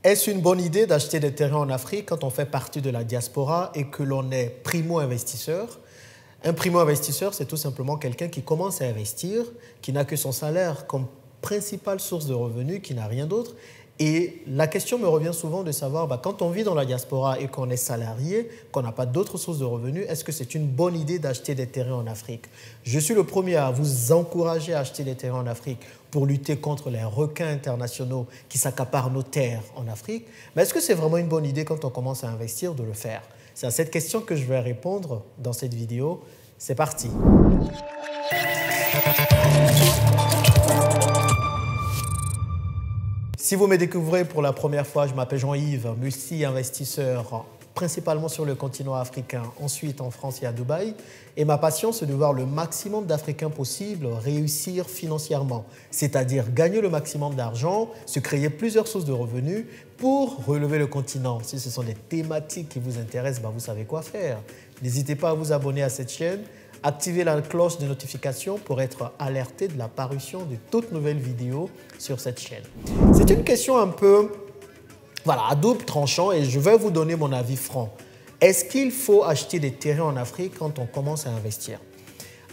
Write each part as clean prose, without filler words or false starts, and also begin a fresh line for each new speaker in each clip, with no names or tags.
Est-ce une bonne idée d'acheter des terrains en Afrique quand on fait partie de la diaspora et que l'on est primo-investisseur? Un primo-investisseur, c'est tout simplement quelqu'un qui commence à investir, qui n'a que son salaire comme principale source de revenus, qui n'a rien d'autre. Et la question me revient souvent de savoir, quand on vit dans la diaspora et qu'on est salarié, qu'on n'a pas d'autres sources de revenus, est-ce que c'est une bonne idée d'acheter des terrains en Afrique? Je suis le premier à vous encourager à acheter des terrains en Afrique pour lutter contre les requins internationaux qui s'accaparent nos terres en Afrique. Mais est-ce que c'est vraiment une bonne idée quand on commence à investir de le faire? C'est à cette question que je vais répondre dans cette vidéo. C'est parti. Si vous me découvrez pour la première fois, je m'appelle Jean-Yves, multi-investisseur, principalement sur le continent africain, ensuite en France et à Dubaï. Et ma passion, c'est de voir le maximum d'Africains possible réussir financièrement, c'est-à-dire gagner le maximum d'argent, se créer plusieurs sources de revenus pour relever le continent. Si ce sont des thématiques qui vous intéressent, vous savez quoi faire. N'hésitez pas à vous abonner à cette chaîne. Activez la cloche de notification pour être alerté de la parution de toutes nouvelles vidéos sur cette chaîne. C'est une question un peu à double tranchant et je vais vous donner mon avis franc. Est-ce qu'il faut acheter des terrains en Afrique quand on commence à investir?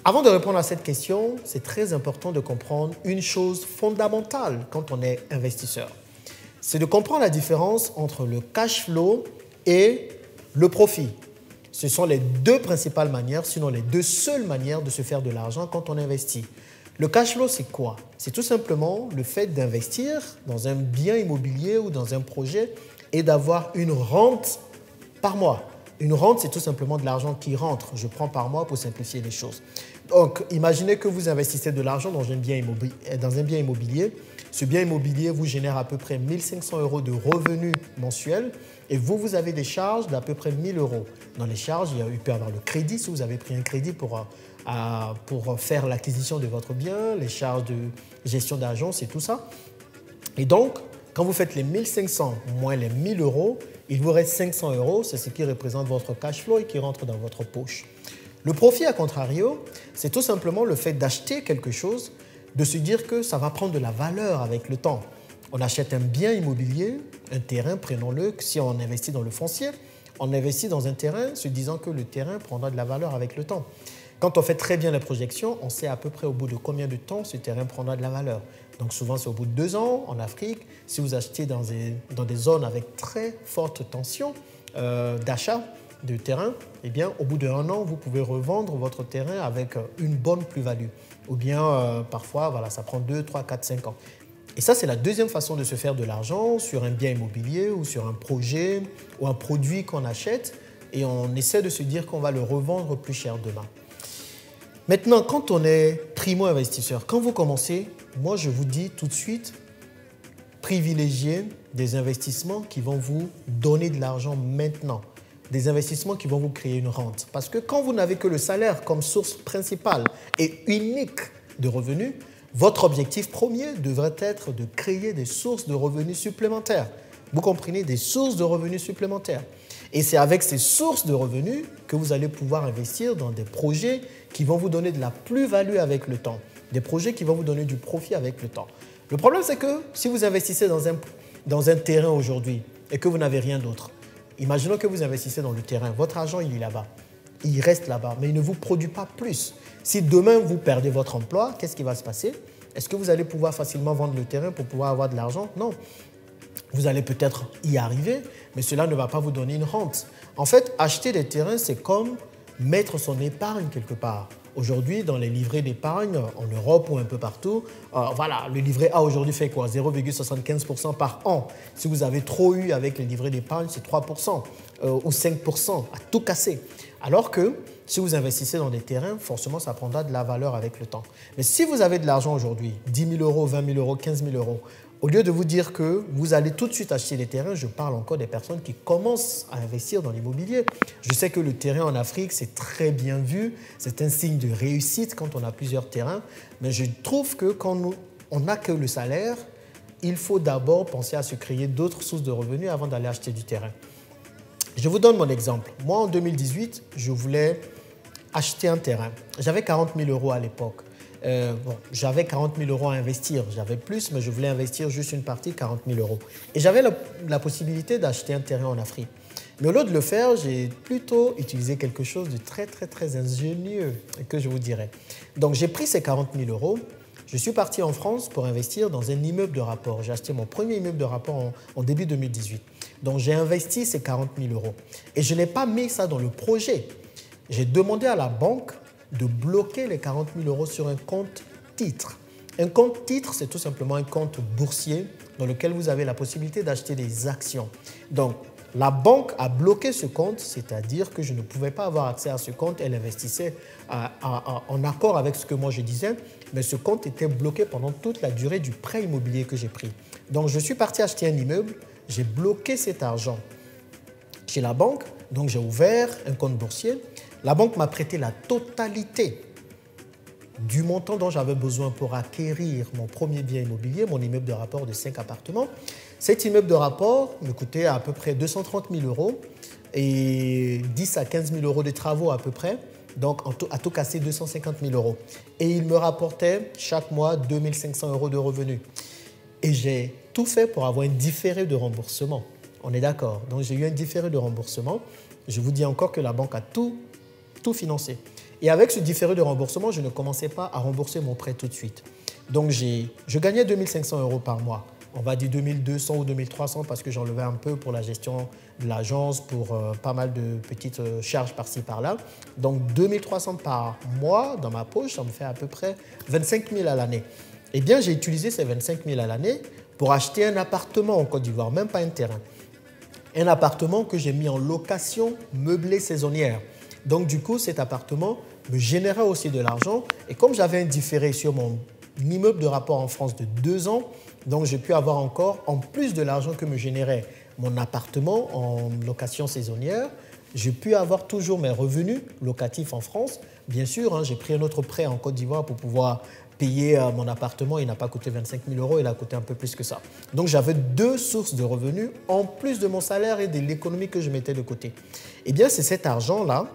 Avant de répondre à cette question, c'est très important de comprendre une chose fondamentale quand on est investisseur. C'est de comprendre la différence entre le cash flow et le profit. Ce sont les deux principales manières, sinon les deux seules manières de se faire de l'argent quand on investit. Le cash flow, c'est quoi? C'est tout simplement le fait d'investir dans un bien immobilier ou dans un projet et d'avoir une rente par mois. Une rente, c'est tout simplement de l'argent qui rentre. Je prends par mois pour simplifier les choses. Donc, imaginez que vous investissez de l'argent dans un bien immobilier. Ce bien immobilier vous génère à peu près 1 500 € de revenus mensuels et vous avez des charges d'à peu près 1 000 €. Dans les charges, il peut y avoir le crédit, si vous avez pris un crédit pour faire l'acquisition de votre bien, les charges de gestion d'agence et tout ça. Et donc, quand vous faites les 1 500 moins les 1 000 €, il vous reste 500 €, c'est ce qui représente votre cash flow et qui rentre dans votre poche. Le profit, à contrario, c'est tout simplement le fait d'acheter quelque chose, de se dire que ça va prendre de la valeur avec le temps. On achète un bien immobilier, un terrain, prenons-le, si on investit dans le foncier, on investit dans un terrain se disant que le terrain prendra de la valeur avec le temps. Quand on fait très bien les projections, on sait à peu près au bout de combien de temps ce terrain prendra de la valeur. Donc souvent, c'est au bout de 2 ans en Afrique. Si vous achetez dans des zones avec très forte tension d'achat de terrain, eh bien, au bout d'1 an, vous pouvez revendre votre terrain avec une bonne plus-value. Ou bien, parfois, ça prend 2, 3, 4, 5 ans. Et ça, c'est la deuxième façon de se faire de l'argent sur un bien immobilier ou sur un projet ou un produit qu'on achète et on essaie de se dire qu'on va le revendre plus cher demain. Maintenant, quand on est primo-investisseur, quand vous commencez, moi, je vous dis tout de suite, privilégiez des investissements qui vont vous donner de l'argent maintenant. Des investissements qui vont vous créer une rente. Parce que quand vous n'avez que le salaire comme source principale et unique de revenus, votre objectif premier devrait être de créer des sources de revenus supplémentaires. Vous comprenez? Des sources de revenus supplémentaires. Et c'est avec ces sources de revenus que vous allez pouvoir investir dans des projets qui vont vous donner de la plus-value avec le temps. Des projets qui vont vous donner du profit avec le temps. Le problème, c'est que si vous investissez dans un terrain aujourd'hui et que vous n'avez rien d'autre, imaginons que vous investissez dans le terrain, votre argent, il est là-bas. Il reste là-bas, mais il ne vous produit pas plus. Si demain, vous perdez votre emploi, qu'est-ce qui va se passer? Est-ce que vous allez pouvoir facilement vendre le terrain pour pouvoir avoir de l'argent? Non. Vous allez peut-être y arriver, mais cela ne va pas vous donner une rente. En fait, acheter des terrains, c'est comme mettre son épargne quelque part. Aujourd'hui, dans les livrets d'épargne, en Europe ou un peu partout, le livret A aujourd'hui fait quoi? 0,75% par an. Si vous avez trop eu avec les livrets d'épargne, c'est 3% ou 5% à tout casser. Alors que si vous investissez dans des terrains, forcément, ça prendra de la valeur avec le temps. Mais si vous avez de l'argent aujourd'hui, 10 000 €, 20 000 €, 15 000 €, au lieu de vous dire que vous allez tout de suite acheter des terrains, je parle encore des personnes qui commencent à investir dans l'immobilier. Je sais que le terrain en Afrique, c'est très bien vu. C'est un signe de réussite quand on a plusieurs terrains. Mais je trouve que quand on n'a que le salaire, il faut d'abord penser à se créer d'autres sources de revenus avant d'aller acheter du terrain. Je vous donne mon exemple. Moi, en 2018, je voulais acheter un terrain. J'avais 40 000 € à l'époque. bon, j'avais 40 000 euros à investir. J'avais plus, mais je voulais investir juste une partie, 40 000 euros. Et j'avais la possibilité d'acheter un terrain en Afrique. Mais au lieu de le faire, j'ai plutôt utilisé quelque chose de très, très, très ingénieux que je vous dirai. Donc, j'ai pris ces 40 000 euros. Je suis parti en France pour investir dans un immeuble de rapport. J'ai acheté mon premier immeuble de rapport en début 2018. Donc, j'ai investi ces 40 000 euros. Et je n'ai pas mis ça dans le projet. J'ai demandé à la banque de bloquer les 40 000 euros sur un compte titre. Un compte titre, c'est tout simplement un compte boursier dans lequel vous avez la possibilité d'acheter des actions. Donc, la banque a bloqué ce compte, c'est-à-dire que je ne pouvais pas avoir accès à ce compte. Elle investissait en accord avec ce que moi je disais, mais ce compte était bloqué pendant toute la durée du prêt immobilier que j'ai pris. Donc, je suis parti acheter un immeuble, j'ai bloqué cet argent chez la banque, donc j'ai ouvert un compte boursier. La banque m'a prêté la totalité du montant dont j'avais besoin pour acquérir mon premier bien immobilier, mon immeuble de rapport de 5 appartements. Cet immeuble de rapport me coûtait à peu près 230 000 euros et 10 à 15 000 euros de travaux à peu près, donc à tout casser 250 000 euros. Et il me rapportait chaque mois 2 500 euros de revenus. Et j'ai tout fait pour avoir un différé de remboursement. On est d'accord? Donc j'ai eu un différé de remboursement. Je vous dis encore que la banque a tout financé. Et avec ce différé de remboursement, je ne commençais pas à rembourser mon prêt tout de suite. Donc, je gagnais 2 500 euros par mois. On va dire 2 200 ou 2 300 parce que j'enlevais un peu pour la gestion de l'agence, pour pas mal de petites charges par-ci, par-là. Donc, 2 300 par mois dans ma poche, ça me fait à peu près 25 000 à l'année. Eh bien, j'ai utilisé ces 25 000 à l'année pour acheter un appartement en Côte d'Ivoire, même pas un terrain. Un appartement que j'ai mis en location meublée saisonnière. Donc, du coup, cet appartement me générait aussi de l'argent. Et comme j'avais un différé sur mon immeuble de rapport en France de 2 ans, donc j'ai pu avoir encore, en plus de l'argent que me générait mon appartement en location saisonnière, j'ai pu avoir toujours mes revenus locatifs en France. Bien sûr, hein, j'ai pris un autre prêt en Côte d'Ivoire pour pouvoir payer mon appartement. Il n'a pas coûté 25 000 euros, il a coûté un peu plus que ça. Donc, j'avais 2 sources de revenus en plus de mon salaire et de l'économie que je mettais de côté. Eh bien, c'est cet argent-là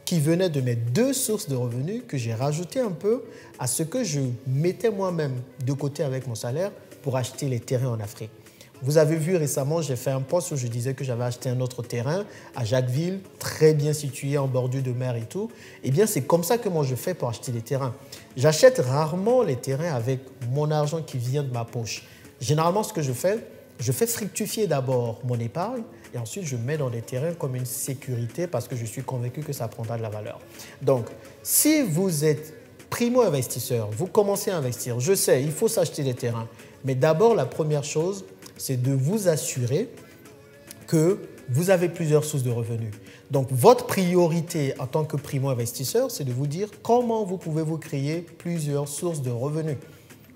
qui venait de mes 2 sources de revenus que j'ai rajouté un peu à ce que je mettais moi-même de côté avec mon salaire pour acheter les terrains en Afrique. Vous avez vu récemment, j'ai fait un post où je disais que j'avais acheté un autre terrain à Jacquesville, très bien situé en bordure de mer et tout. Eh bien, c'est comme ça que moi je fais pour acheter les terrains. J'achète rarement les terrains avec mon argent qui vient de ma poche. Généralement, ce que je fais fructifier d'abord mon épargne et ensuite je mets dans des terrains comme une sécurité parce que je suis convaincu que ça prendra de la valeur. Donc, si vous êtes primo-investisseur, vous commencez à investir, je sais, il faut s'acheter des terrains, mais d'abord, la première chose, c'est de vous assurer que vous avez plusieurs sources de revenus. Donc, votre priorité en tant que primo-investisseur, c'est de vous dire comment vous pouvez vous créer plusieurs sources de revenus.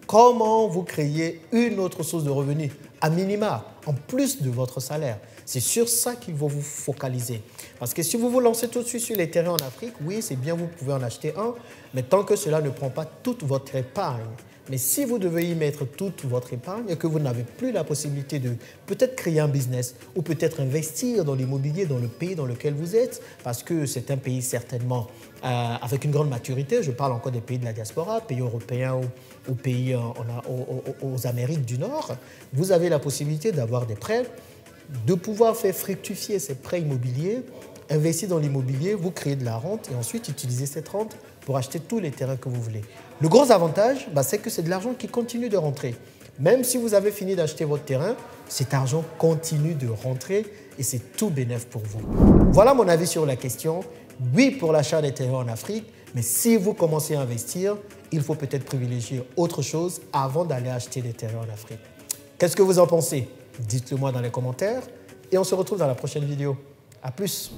Comment vous créez une autre source de revenus, à minima, en plus de votre salaire. C'est sur ça qu'il faut vous focaliser. Parce que si vous vous lancez tout de suite sur les terrains en Afrique, oui, c'est bien, vous pouvez en acheter un, mais tant que cela ne prend pas toute votre épargne. Mais si vous devez y mettre toute votre épargne et que vous n'avez plus la possibilité de peut-être créer un business ou peut-être investir dans l'immobilier dans le pays dans lequel vous êtes, parce que c'est un pays certainement avec une grande maturité, je parle encore des pays de la diaspora, pays européens ou pays aux Amériques du Nord, vous avez la possibilité d'avoir des prêts, de pouvoir faire fructifier ces prêts immobiliers, investir dans l'immobilier, vous créez de la rente et ensuite utiliser cette rente pour acheter tous les terrains que vous voulez. Le gros avantage, c'est que c'est de l'argent qui continue de rentrer. Même si vous avez fini d'acheter votre terrain, cet argent continue de rentrer et c'est tout bénéf pour vous. Voilà mon avis sur la question. Oui, pour l'achat des terrains en Afrique, mais si vous commencez à investir, il faut peut-être privilégier autre chose avant d'aller acheter des terrains en Afrique. Qu'est-ce que vous en pensez? Dites-le moi dans les commentaires et on se retrouve dans la prochaine vidéo. À plus!